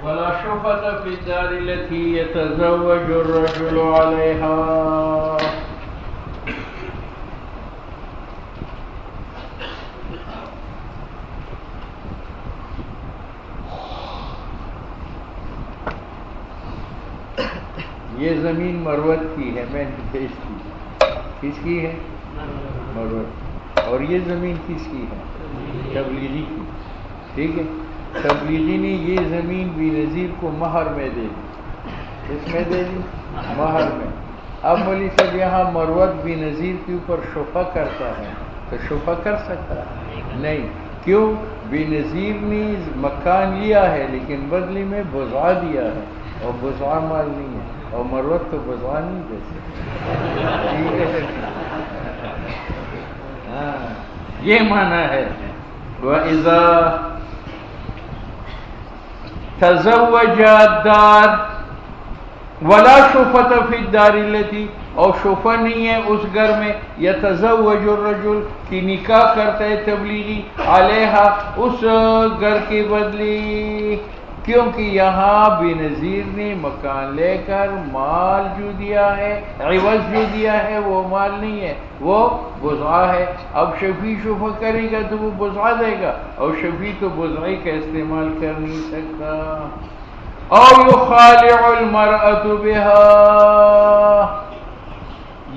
ولا شفة في الدار التي يتزوج الرجل عليها. یہ زمین مروت کی ہے، میں نے پیش کی. کس کی ہے؟ مروت. اور یہ زمین کس کی ہے؟ تبلیغی کی. ٹھیک ہے. تبلیغی نے یہ زمین بی نظیر کو مہر میں دے دی. اس میں دے دی مہر میں. اب مولوی صاحب یہاں مروت بی نظیر کے اوپر شفع کرتا ہے تو شفع کر سکتا ہے؟ نہیں. کیوں؟ بی نظیر نے مکان لیا ہے لیکن بدلے میں بضع دیا ہے، اور بضع مال نہیں ہے، اور مروت تو بضع نہیں دے سکتا. ٹھیک ہے. ہاں یہ معنی ہے. وَإِذَا تزوج الدار ولا شفة في الدار التي، اور شفع نہیں ہے اس گھر میں یتزوج الرجل کی نکاح کرتا ہے تبلیغی علیہا اس گھر کے بدلی. کیونکہ یہاں بے نظیر نے مکان لے کر مال جو دیا ہے، عوض جو دیا ہے وہ مال نہیں ہے، وہ بضع ہے. اب شفیع شفع کرے گا تو وہ بضع دے گا، اور شفیع تو بضعی کا استعمال کر نہیں سکتا. او یخالع المرأة بها،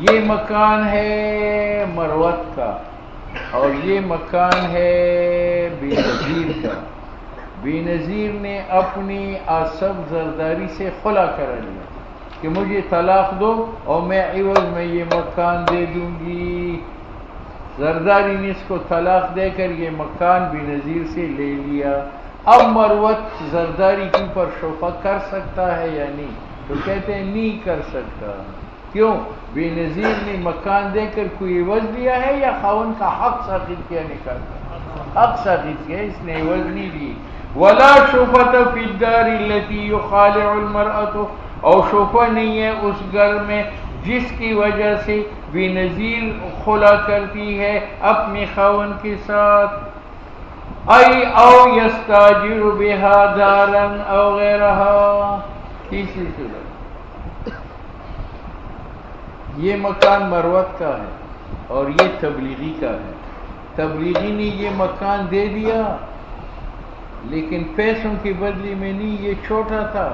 یہ مکان ہے مروت کا اور یہ مکان ہے بے نظیر کا. بے نظیر نے اپنی آصف زرداری سے خلا کر لیا کہ مجھے طلاق دو اور میں عوض میں یہ مکان دے دوں گی. زرداری نے اس کو طلاق دے کر یہ مکان بے نظیر سے لے لیا. اب مروت زرداری کے اوپر شفع کر سکتا ہے یا نہیں؟ تو کہتے ہیں نہیں کر سکتا. کیوں؟ بے نظیر نے مکان دے کر کوئی عوض دیا ہے یا خاوند کا حق ساقط کیا نکال کر؟ حق ساقط کیا، اس نے عوض نہیں دی. ولا شفة في الدار التي يخالع المرأة، اور شفع نہیں ہے اس گھر میں جس کی وجہ سے بے نظیر خلا کرتی ہے اپنے خاوند کے ساتھ. ای او یستاجر بها دارا او غیرها. تیسری صورت، یہ مکان مروت کا ہے اور یہ تبلیغی کا ہے. تبلیغی نے یہ مکان دے دیا لیکن پیسوں کی بدلی میں نہیں، یہ چھوٹا تھا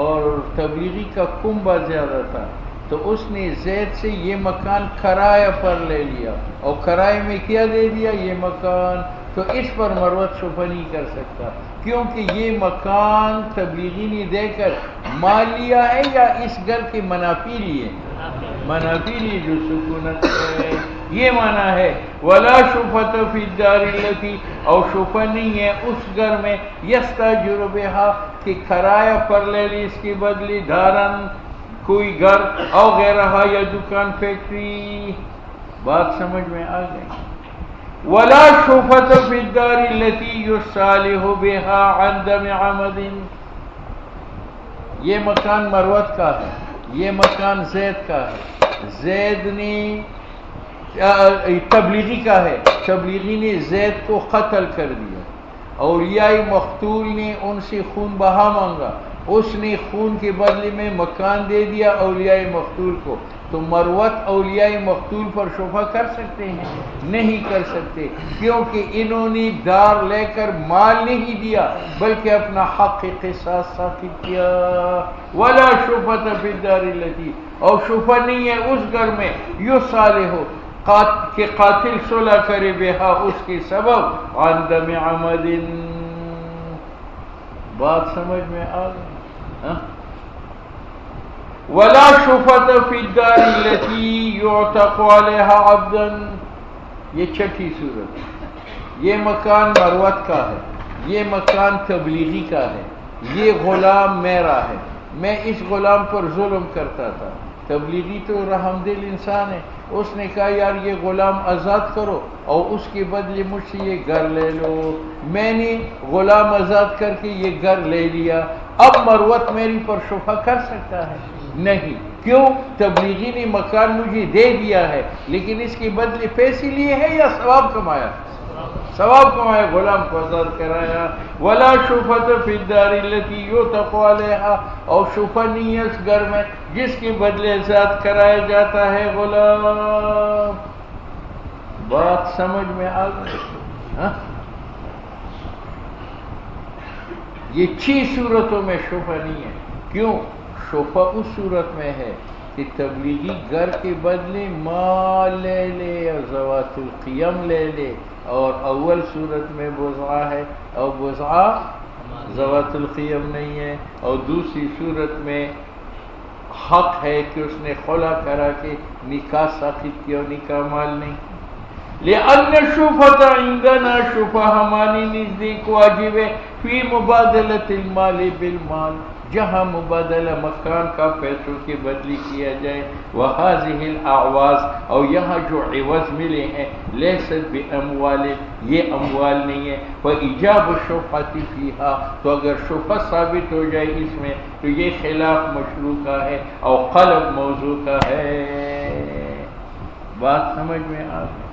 اور تبلیغی کا کنبہ زیادہ تھا، تو اس نے زید سے یہ مکان کرایہ پر لے لیا اور کرائے میں کیا دے دیا یہ مکان. تو اس پر مروت شفع نہیں کر سکتا کیونکہ یہ مکان تبلیغی نے دے کر مال لیا ہے یا اس گھر کے منافی لیے، منافی لیے جو سکونت ہے. یہ معنی ہے. ولا شفة في الدار التي، اور شفع نہیں ہے اس گھر میں یستاجر بها کہ کرایہ پر لے لی اس کی بدلی دارن کوئی گھر او غیرہا یا دکان فیکٹری. بات سمجھ میں آ گئی. ولا شفة في الدار التي يصالح بها عن دم عمد، یہ مکان مروت کا ہے، یہ مکان زید کا ہے. زید نے تبلیغی کا ہے، تبلیغی نے زید کو قتل کر دیا. اولیاء مقتول نے ان سے خون بہا مانگا، اس نے خون کے بدلے میں مکان دے دیا اولیاء مقتول کو. تو مروت اولیاء مقتول پر شفع کر سکتے ہیں؟ نہیں کر سکتے کیونکہ انہوں نے دار لے کر مال نہیں دیا بلکہ اپنا حق قصاص ثابت کیا. ولا شفة في الدار التي، اور شفع نہیں ہے اس گھر میں یصالح کہ قاتل صلح کرے بہا اس کے سبب عن دم عمد. بات سمجھ میں آ گئی. ولا شفة في الدار التي يعتق عليها عبدا، یہ چھٹی صورت. یہ مکان مروت کا ہے، یہ مکان تبلیغی کا ہے، یہ غلام میرا ہے، میں اس غلام پر ظلم کرتا تھا. تبلیغی تو رحم دل انسان ہے، اس نے کہا یار یہ غلام آزاد کرو اور اس کے بدلے مجھ سے یہ گھر لے لو. میں نے غلام آزاد کر کے یہ گھر لے لیا. اب مروت میری پر شفع کر سکتا ہے؟ نہیں. کیوں؟ تبلیغی نے مکان مجھے دے دیا ہے لیکن اس کے بدلے پیسے لیے ہے یا ثواب کمایا؟ ثواب کمائے، غلام کو آزاد کرایا. ولا شفت فی الدار التي یعتق علیہا، اور شفا نہیں ہے اس گھر میں جس کے بدلے آزاد کرایا جاتا ہے غلام. بات سمجھ میں آ گئی؟ یہ 6 صورتوں میں شفا نہیں ہے. کیوں؟ شفا اس صورت میں ہے کہ تبلیغی گھر کے بدلے مال لے لے اور ذوات القیم لے لے، اور اول صورت میں بضعہ ہے اور بضعہ ذوات القیم نہیں ہے، اور دوسری صورت میں حق ہے کہ اس نے خلا کرا کے نکاح ساخت کیا، نکاح مال نہیں. لأن الشفعة عندنا شفعہ ہماری نزدیک واجب ہے فی مبادلۃ المال بالمال، جہاں مبادلہ مکان کا پیسوں کے بدلی کیا جائے. وہذہ الاعواز، اور یہاں جو عوض ملے ہیں، لیست باموال، یہ اموال نہیں ہے. فایجاب الشفعۃ فیہا، تو اگر شفعہ ثابت ہو جائے اس میں تو یہ خلاف مشروع کا ہے اور قلب موضوع کا ہے. بات سمجھ میں آ گئی؟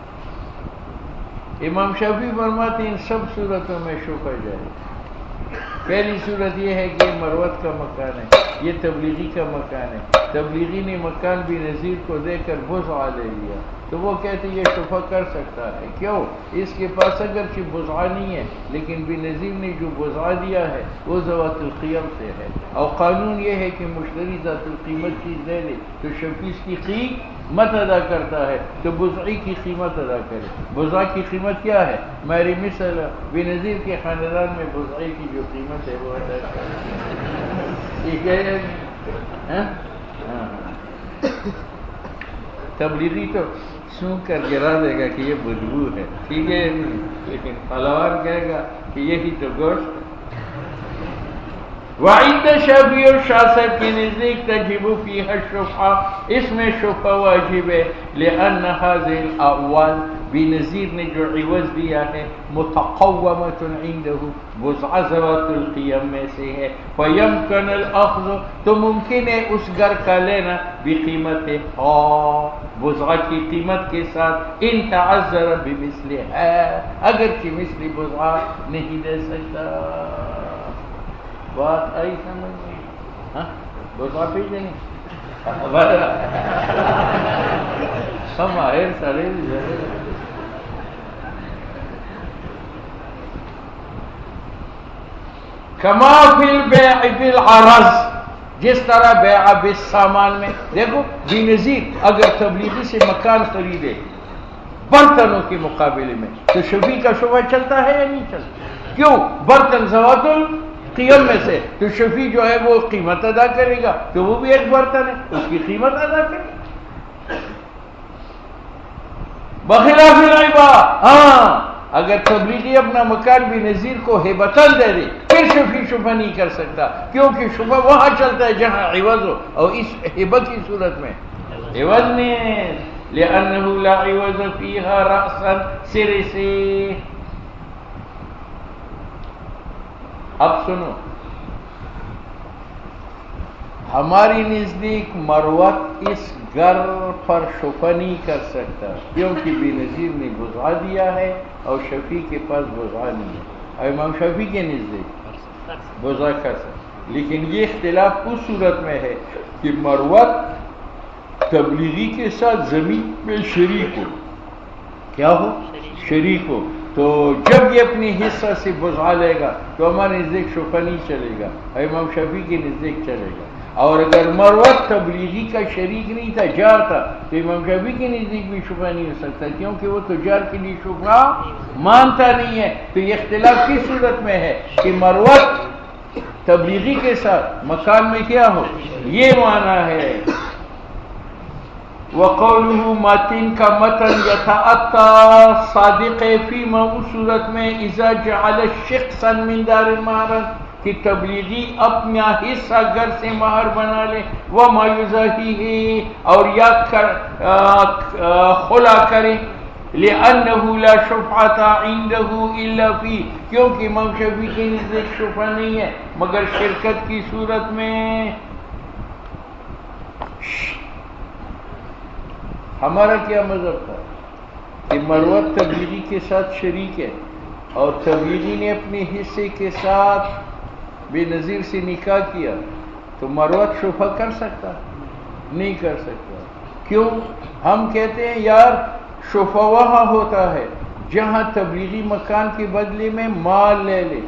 امام شافعی فرماتے ہیں ان سب صورتوں میں شفع جائے. پہلی صورت یہ ہے کہ یہ مروت کا مکان ہے، یہ تبلیغی کا مکان ہے. تبلیغی نے مکان بھی نذیر کو دے کر بضعہ لے لیا، تو وہ کہتے یہ شفع کر سکتا ہے. کیوں؟ اس کے پاس اگرچہ بضعہ نہیں ہے لیکن بھی نذیر نے جو بضعہ دیا ہے وہ ذوات القیم سے ہے، اور قانون یہ ہے کہ مشتری ذات القیمت چیز دے لے تو شفیع کی قیمت ادا کرتا ہے، تو بضعی کی قیمت ادا کرے. بضعہ کی قیمت کیا ہے؟ میری مثل بے نظیر کے خاندان میں بضعی کی جو قیمت ہے وہ ادا کرے. ٹھیک ہے؟ تبلیغی تو سون کر گرا دے گا کہ یہ بدبو ہے، ٹھیک ہے، لیکن پہلوان کہے گا کہ یہی تو گوشت. وعند شافعی اور شاہ صاحب کی نزدیک تجب فیہا الشفعہ، اس میں شفعہ واجب ہے. لأن هذه الاعوال، بنظیر نے جو عوض دیا ہے، متقومۃ عنده، بضعہ ذوات القیم میں سے ہے. فیمکن الاخذ، تو ممکن ہے اس گھر کا لینا بقیمت بضعہ کی قیمت کے ساتھ، ان تعذر بمثلها، اگرچہ مثل بضعہ نہیں دے سکتا. بات آئی سمجھ میں؟ ہاں بضعہ پیچھے نہیں ہم آئر سارے کما فی البیع بالعرض، جس طرح بیع بالسامان میں. دیکھو بے نظیر اگر تبلیغی سے مکان خریدے برتنوں کے مقابلے میں تو شفیع کا شبہ چلتا ہے یا نہیں چلتا؟ کیوں؟ برتن ذوات القیم میں سے، تو شفیع جو ہے وہ قیمت ادا کرے گا، تو وہ بھی ایک برتن ہے، اس کی قیمت ادا کرے گا. بخلاف العبا، ہاں اگر تبلیغی اپنا مکان بھی نظیر کو ہبتن دے دے پھر شفیع شفع نہیں کر سکتا، کیونکہ شفع وہاں چلتا ہے جہاں عوض ہو، اور اس ہبت کی صورت میں عوض نہیں ہے. لأنه لا عوض فيها رأسا، سرے سے. اب سنو، ہماری نزدیک مروت اس گھر پر شفع نہیں کر سکتا کیونکہ بے نظیر نے بضعہ دیا ہے اور شفیع کے پاس بضعہ نہیں ہے. اور امام شفیع کے نزدیک بضعہ کر سکتا، لیکن یہ اختلاف اس صورت میں ہے کہ مروت تبلیغی کے ساتھ زمین میں شریک ہو. کیا ہو؟ شریک ہو. تو جب یہ اپنی حصہ سے بضعہ لے گا تو ہمارے نزدیک شفع نہیں چلے گا، امام شافعی کے نزدیک چلے گا. اور اگر مروت تبلیغی کا شریک نہیں تھا، جار تھا، تو امام شافعی کے نزدیک بھی شفع نہیں ہو سکتا کیونکہ وہ تو جار کے لیے شفع مانتا نہیں ہے. تو یہ اختلاف کس صورت میں ہے کہ مروت تبلیغی کے ساتھ مکان میں کیا ہو، یہ معنی ہے. وقوله متن کا متن یتعطى صادق فیما، اس صورت میں اذا جعل شخصا من دار المہر، کہ تبلیغی اپنا حصہ گھر سے مہر بنا لے، وما یزاحیہ، اور یا خلا کرے. لأنه لا شفعة عنده الا فی، کیونکہ امام شافعی کے نزدیک شفع نہیں ہے مگر شرکت کی صورت میں. ہمارا کیا مذہب تھا؟ کہ مروت تبلیغی کے ساتھ شریک ہے اور تبلیغی نے اپنے حصے کے ساتھ بے نظیر سے نکاح کیا، تو مروت شفا کر سکتا؟ نہیں کر سکتا۔ کیوں؟ ہم کہتے ہیں یار شفا وہاں ہوتا ہے جہاں تبلیغی مکان کے بدلے میں مال لے لے،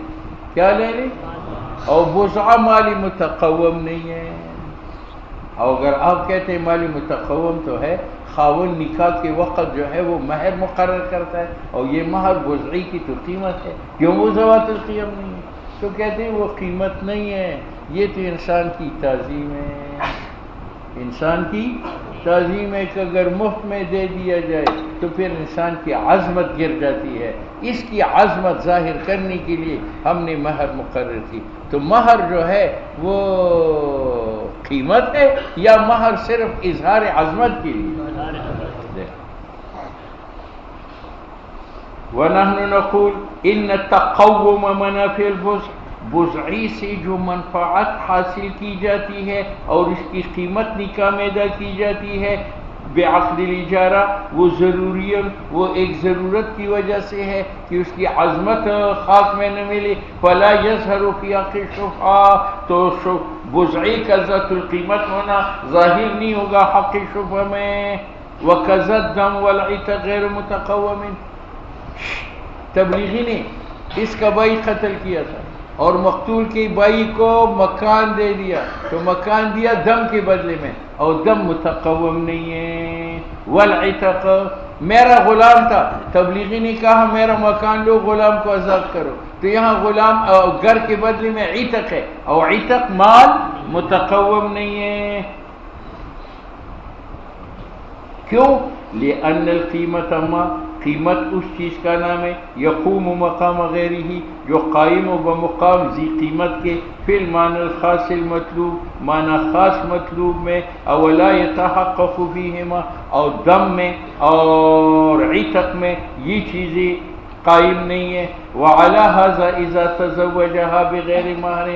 کیا لے لے؟ اور بزع مالی متقوم نہیں ہے۔ اور اگر آپ کہتے ہیں مالی متقوم تو ہے، خاون نکاح کے وقت جو ہے وہ مہر مقرر کرتا ہے، اور یہ مہر بزعی کی تو قیمت ہے، کیوں وہ ذوات القیم نہیں ہے؟ تو کہتے ہیں وہ قیمت نہیں ہے، یہ تو انسان کی تعظیم ہے، انسان کی تعظیم ہے کہ اگر مفت میں دے دیا جائے تو پھر انسان کی عظمت گر جاتی ہے۔ اس کی عظمت ظاہر کرنے کے لیے ہم نے مہر مقرر کی۔ تو مہر جو ہے وہ قیمت ہے یا مہر صرف اظہار عظمت کے لیے؟ وَنَحْنُ نَقُولُ إِنَّ تَقَوُّمَ مَنَافِعِ الْبُزْعِ، بزعی سے جو منفعت حاصل کی جاتی ہے اور اس کی قیمت نکاح میں ادا کی جاتی ہے بعقد الاجارہ، وہ ضروری، وہ ایک ضرورت کی وجہ سے ہے کہ اس کی عظمت خاص میں نہ ملے، فلا يظہر فی حق الشفعاء، تو بزعی کا ذات القیمت ہونا ظاہر نہیں ہوگا حق شفع میں۔ وَكَذَا الدَّمُ وَالْعِتَقُ غَيْرُ مُتَقَوَّمٍ، تبلیغی نے اس کا بھائی قتل کیا تھا اور مقتول کے بھائی کو مکان دے دیا، تو مکان دیا دم کے بدلے میں، اور دم متقوم نہیں ہے۔ والعتق، میرا غلام تھا، تبلیغی نے کہا میرا مکان لو، غلام کو آزاد کرو، تو یہاں غلام گھر کے بدلے میں عتق ہے، اور عتق مال متقوم نہیں ہے۔ کیوں؟ لأن القیمت، ما قیمت اس چیز کا نام ہے، یقوم مقام غیرہ، جو قائم و بمقام ذی قیمت کے، فی المعنی الخاص المطلوب، معنی خاص مطلوب میں، اولا یتحقق فیہما، اور دم میں اور عتق میں یہ چیزیں قائم نہیں ہیں۔ وعلی ھذا اذا تزوجها بغیر مہر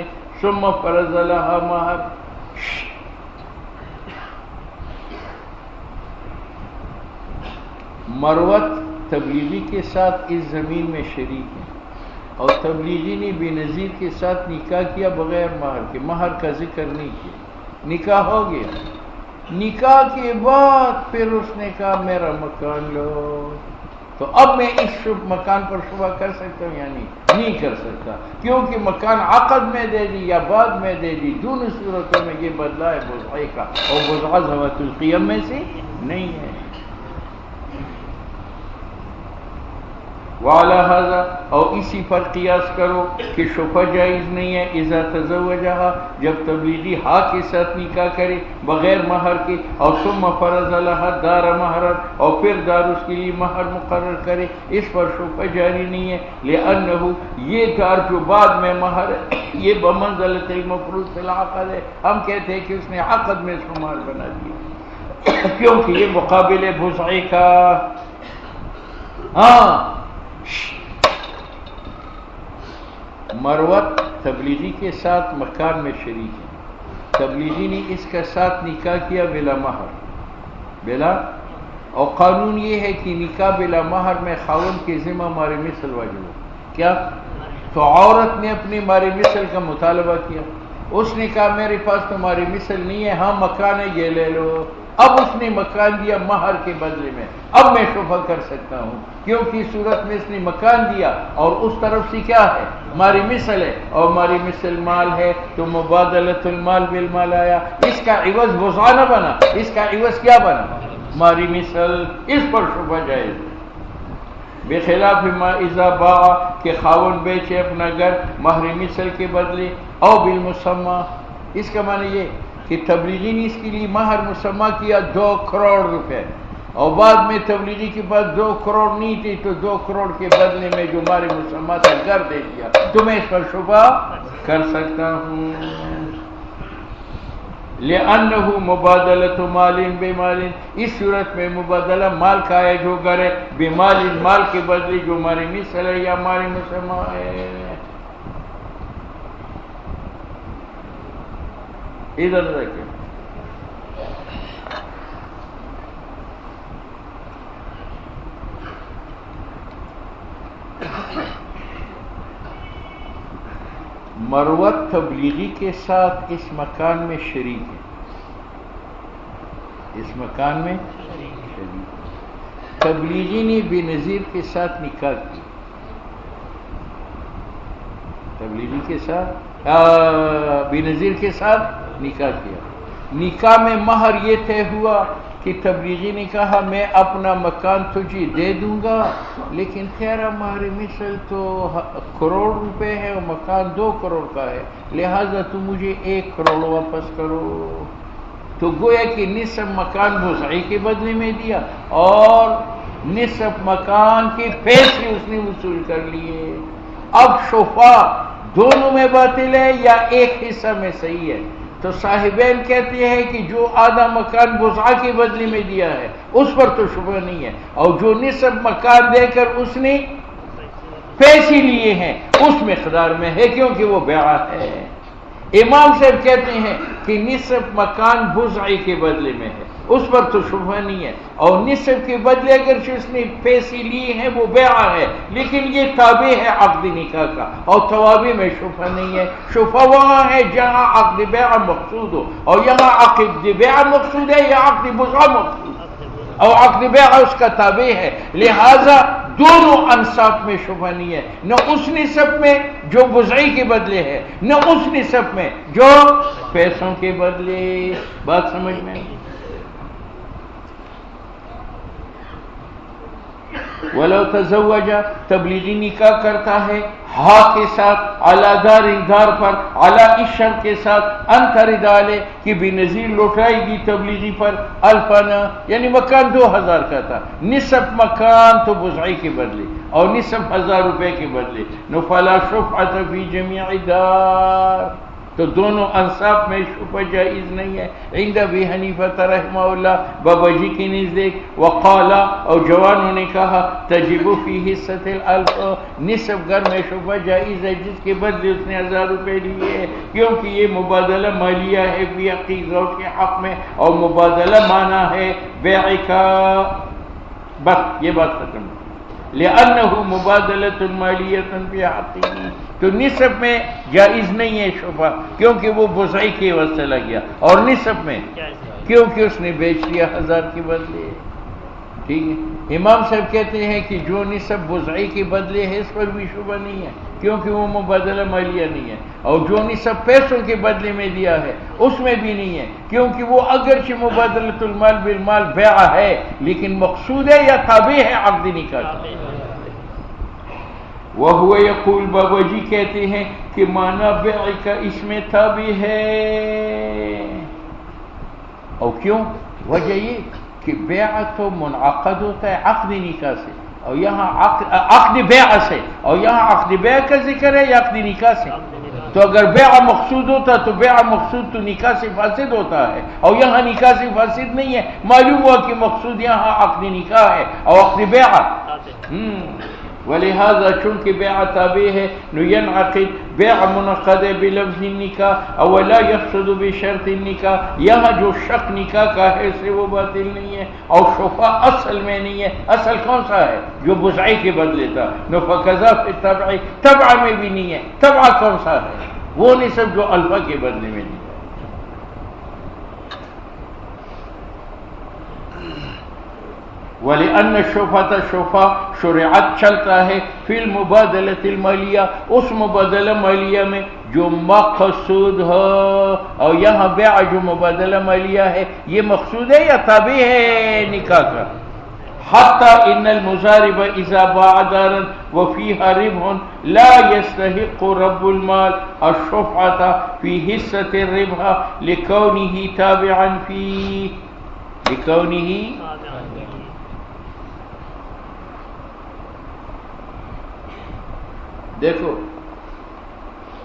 ثم فرض لها مہر، مروت تبلیغی کے ساتھ اس زمین میں شریک ہے، اور تبلیغی نے بے نظیر کے ساتھ نکاح کیا بغیر مہر کے، مہر کا ذکر نہیں کیا، نکاح ہو گیا، نکاح کے بعد پھر اس نے کہا میرا مکان لو، تو اب میں اس مکان پر شبہ کر سکتا ہوں یا نہیں کر سکتا، کیونکہ مکان عقد میں دے دی یا بعد میں دے دی، دونوں صورتوں میں یہ بدلہ ہے بزعی کا، اور بزع ذوات القیم میں سے نہیں ہے۔ وعلی ھذا، اور اسی پر قیاس کرو کہ شفع جائز نہیں ہے اذا تزوجها، جب تبلیغی ہا کے ساتھ نکاح کرے بغیر مہر کے، اور ثم فرض لها دار مہر، اور پھر دار اس کے لیے مہر مقرر کرے، اس پر شفع جاری نہیں ہے، لأنہ یہ دار جو بعد میں مہر ہے یہ بمنزلۃ المفروض فی العقد ہے، ہم کہتے ہیں کہ اس نے عقد میں اس کو مہر بنا دیا، کیونکہ یہ مقابل بزعی کا۔ ہاں، مروت تبلیغی کے ساتھ مکان میں شریک ہے، تبلیغی نے اس کے ساتھ نکاح کیا بلا مہر، بلا، اور قانون یہ ہے کہ نکاح بلا مہر میں خاوند کے ذمہ مہر مثل واجب ہو، کیا؟ تو عورت نے اپنے مہر مثل کا مطالبہ کیا، اس نے کہا میرے پاس تو مہر مثل نہیں ہے، ہاں مکان ہے یہ لے لو، اب اس نے مکان دیا مہر کے بدلے میں، اب میں شفع کر سکتا ہوں، کیونکہ صورت میں اس نے مکان دیا اور اس طرف سے کیا ہے؟ ماری مثل ہے، اور ماری مثل مال ہے، تو مبادلۃ المال بالمال آیا، اس کا عوض بزع نہ بنا، اس کا عوض کیا بنا؟ ماری مثل، اس پر شفع جائز ہے۔ بخلاف ما اذا باع، کہ خاون بیچے اپنا گھر مہر مثل کے بدلے، او بالمسمى، اس کا معنی یہ کہ تبلیغی نے اس کے لیے مہر مسمى کیا 2 کروڑ روپے، اور بعد میں تبلیغی کے پاس 2 کروڑ نہیں تھی، تو 2 کروڑ کے بدلے میں جو مہر مسمى تھا گھر دے دیا، تو میں اس پر شفع کر سکتا ہوں۔ لأنه مبادلۃ مال بمال، اس صورت میں مبادلہ مال کا ہے جو گھر ہے، بمال، مال کے بدلے جو مہر مثل ہے یا مہر مسمى ہے۔ ادھر دیکھیں، مروت تبلیغی کے ساتھ اس مکان میں شریک ہے، اس مکان میں شریک ہے۔ تبلیغی نے بے نظیر کے ساتھ نکاح کیا، تبلیغی کے ساتھ بے نظیر کے ساتھ نکاح کیا۔ نکاح میں مہر یہ طے ہوا کہ تبلیغی نے کہا میں اپنا مکان تجھے دے دوں گا، لیکن تیرا مہر مثل تو 1 کروڑ روپے ہے اور مکان 2 کروڑ کا ہے، لہذا تو مجھے 1 کروڑ واپس کرو۔ تو گویا کہ نصف مکان بزعی کے بدلے میں دیا اور نصف مکان کے پیسے اس نے وصول کر لیے۔ اب شفا دونوں میں باطل ہے یا ایک حصہ میں صحیح ہے؟ تو صاحبین کہتے ہیں کہ جو آدھا مکان بزعہ کے بدلے میں دیا ہے اس پر تو شبہ نہیں ہے، اور جو نصف مکان دے کر اس نے پیسے لیے ہیں اس مقدار میں ہے، کیونکہ وہ بیعہ ہے۔ امام صاحب کہتے ہیں کہ نصف مکان بزعی کے بدلے میں ہے، اس پر تو شبہ نہیں ہے، اور نصف کے بدلے اگر اس نے پیسے لیے ہیں وہ بیعہ ہے، لیکن یہ تابع ہے عقد نکاح کا، اور توابع میں شبہ نہیں ہے۔ شبہ وہاں ہے جہاں عقد بیعہ مقصود ہو، اور یہاں عقد بیعہ مقصود ہے یا عقد بزعہ مقصود ہے، اور عقد بیعہ اس کا تابع ہے، لہذا دونوں انصاف میں شبہ نہیں ہے، نہ اس نصف میں جو بزعی کے بدلے ہے، نہ اس نصف میں جو پیسوں کے بدلے۔ بات سمجھ میں؟ وَلَوْ تَزَوَّجَ تبلیغی نکاح کرتا ہے ہا کے ساتھ، عَلَى دَارٍ دار پر، عَلَى اس شرط کے ساتھ أَن تَرِدَ عَلَيْهِ کہ بے نظیر لوٹائے گی تبلیغی پر، الفنا یعنی مکان 2000 کا تھا، نصف مکان تو بزعی کے بدلے اور نصف 1000 روپے کے بدلے، فَلَا شُفْعَةَ فِي جَمِيعِ دَار تو دونوں انصاف میں شفع جائز نہیں ہے۔ عند ابی حنیفہ رحمہ اللہ، بابا جی کی نزدیک، وقالا اور جوانوں نے کہا تجب فی حصۃ الالف نصف گھر میں شفع جائز ہے جس کے بدلے اس نے 1000 روپے لیے، کیونکہ یہ مبادلہ مالیہ ہے فی حق زوج کے حق میں، اور مبادلہ معنی ہے بیع کا۔ بس یہ بات ختم، لأنه مبادلة مالیۃ فی حقہ تو نصف میں جائز نہیں ہے شفع، کیونکہ وہ بزعی کے عوض چلا گیا، اور نصف میں کیونکہ اس نے بیچ لیا 1000 کے بدلے۔ ٹھیک ہے، امام صاحب کہتے ہیں کہ جو نصف بزعی کے بدلے ہے اس پر بھی شبہ نہیں ہے، کیونکہ وہ مبادلہ مالیہ نہیں ہے، اور جو نصف پیسوں کے بدلے میں دیا ہے اس میں بھی نہیں ہے، کیونکہ وہ اگرچہ مبادلۃ المال بالمال بیع ہے لیکن مقصود ہے یا تابع ہے عقد نکاح کا۔ وَهُوَ يَقُولُ بابا جی کہتے ہیں کہ معنی بیع کا اس میں تابع ہے، اور کیوں؟ وجہ یہ کہ بیع تو منعقد ہوتا ہے عقد نکاح سے، اور یہاں عقد بیع سے، اور یہاں عقد بیع کا ذکر ہے یا عقد نکاح سے؟ تو اگر بیع مقصود ہوتا تو بیع مقصود تو نکاح سے فاسد ہوتا ہے، اور یہاں نکاح سے فاسد نہیں ہے، معلوم ہوا کہ مقصود یہاں عقد نکاح ہے اور عقد بیع۔ ولہذا چونکہ بیع تابع ہے ینعقد بیع منعقد بلفظ النکاح او لا یقصد بشرط النکاح، یہاں جو شق نکاح کا ہے اسے وہ باطل نہیں ہے، اور شفع اصل میں نہیں ہے۔ اصل کون سا ہے؟ جو بزعی کے بدلے تھا، فقضا فی التبع، تبع میں بھی نہیں ہے۔ تبع کون سا ہے؟ وہ نصف جو الفا کے بدلے میں نہیں ہے۔ وَلِأَنَّ الشُّفْعَةَ شفع شرعت چلتا ہے فی المبادلۃ المالیہ اس مبادلہ مالیہ میں جو مقصود ہو، اور یہاں بیع جو مبادلہ مالیہ ہے یہ مقصود ہے یا تابع ہے نکاح کا۔ حتی ان المضارب اذا باع دارا وفیها ربح لا يستحق رب المال الشفعة فی حصۃ الربح لکونہ تابعا فیہ، لکونہ دیکھو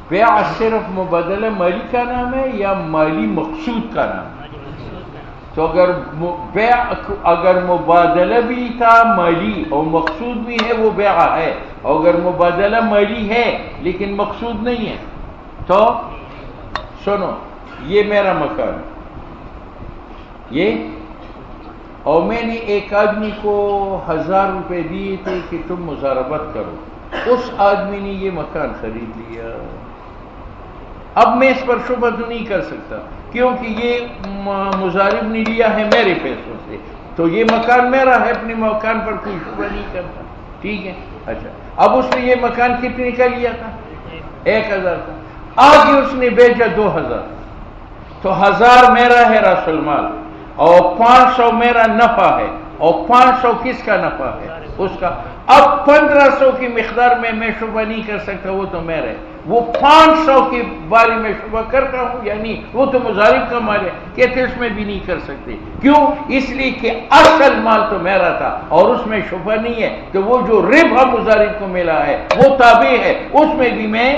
بیع صرف مبادلہ مالی کا نام ہے یا مالی مقصود کا نام ہے؟ تو اگر مبادلہ بھی تھا مالی اور مقصود بھی ہے وہ بیع ہے، اور اگر مبادلہ مالی ہے لیکن مقصود نہیں ہے تو سنو یہ میرا مکان یہ، اور میں نے ایک آدمی کو 1000 روپے دیے تھے کہ تم مضاربت کرو، اس آدمی نے یہ مکان خرید لیا، اب میں اس پر شبہ تو نہیں کر سکتا کیونکہ یہ مضارب نے لیا ہے میرے پیسوں سے، تو یہ مکان میرا ہے، اپنے مکان پر کوئی شبہ نہیں کرتا، ٹھیک ہے۔ اچھا، اب اس نے یہ مکان کتنے کا لیا تھا؟ 1000 کا، آگے اس نے بیچا 2000، تو 1000 میرا ہے راس المال اور 500 میرا نفع ہے، اور 500 کس کا نفع ہے؟ اس کا۔ اب 1500 کی مقدار میں شبہ نہیں کر سکتا، وہ تو میرا ہے، وہ 500 کے بارے میں شبہ کرتا ہوں، یعنی وہ تو مضارب کا مال ہے، کہتے اس میں بھی نہیں کر سکتے، کیوں؟ اس لیے کہ اصل مال تو میرا تھا اور اس میں شبہ نہیں ہے، تو وہ جو ربح مضارب کو ملا ہے وہ تابع ہے، اس میں بھی میں۔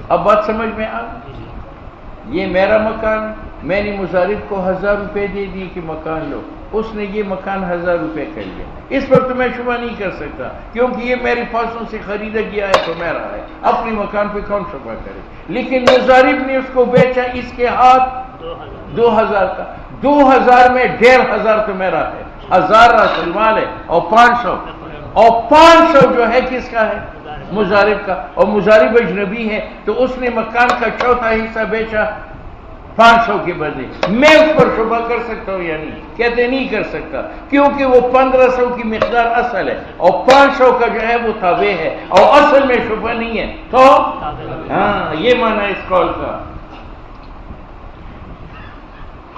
اب بات سمجھ میں آ گئی؟ یہ میرا مکان، میں نے مضارب کو 1000 روپے دے دی کہ مکان لو، اس نے یہ مکان 1000 روپے کر لیا، اس پر تو میں شبہ نہیں کر سکتا کیونکہ یہ میرے پیسوں سے خریدا گیا ہے تو میرا ہے، اپنے مکان پہ کون شبہ کرے؟ لیکن مضارب نے اس کو بیچا اس کے ہاتھ 2000 کا، 2000 میں 1500 تو میرا ہے، 1000 راس المال ہے اور 500 جو ہے کس کا ہے؟ مضارب کا، اور مضارب اجنبی ہے تو اس نے مکان کا چوتھا حصہ بیچا 500 کے بدلے، میں اس پر شبہ کر سکتا ہوں یا نہیں؟ کہتے نہیں کر سکتا کیونکہ وہ 1500 کی مقدار اصل ہے اور 500 کا جو ہے وہ تابع ہے اور اصل میں شبہ نہیں ہے، تو ہاں یہ معنی اس قول کا۔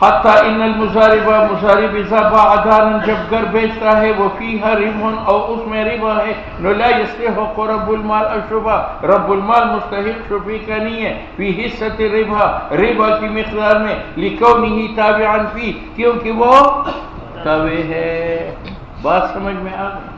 حتی ان المضارب، مضارب اذا باع دارا جب گھر بیچتا ہے، وہ فیہا ربح اور اس میں ربا ہے، نو لا یستحق رب المال الشبہ، رب المال مستحق شبہ کا نہیں ہے، فی حصۃ ربا، ربا کی مقدار میں، لکونہ تابعا فی، کیونکہ وہ تابع ہے۔ بات سمجھ میں آ گئی؟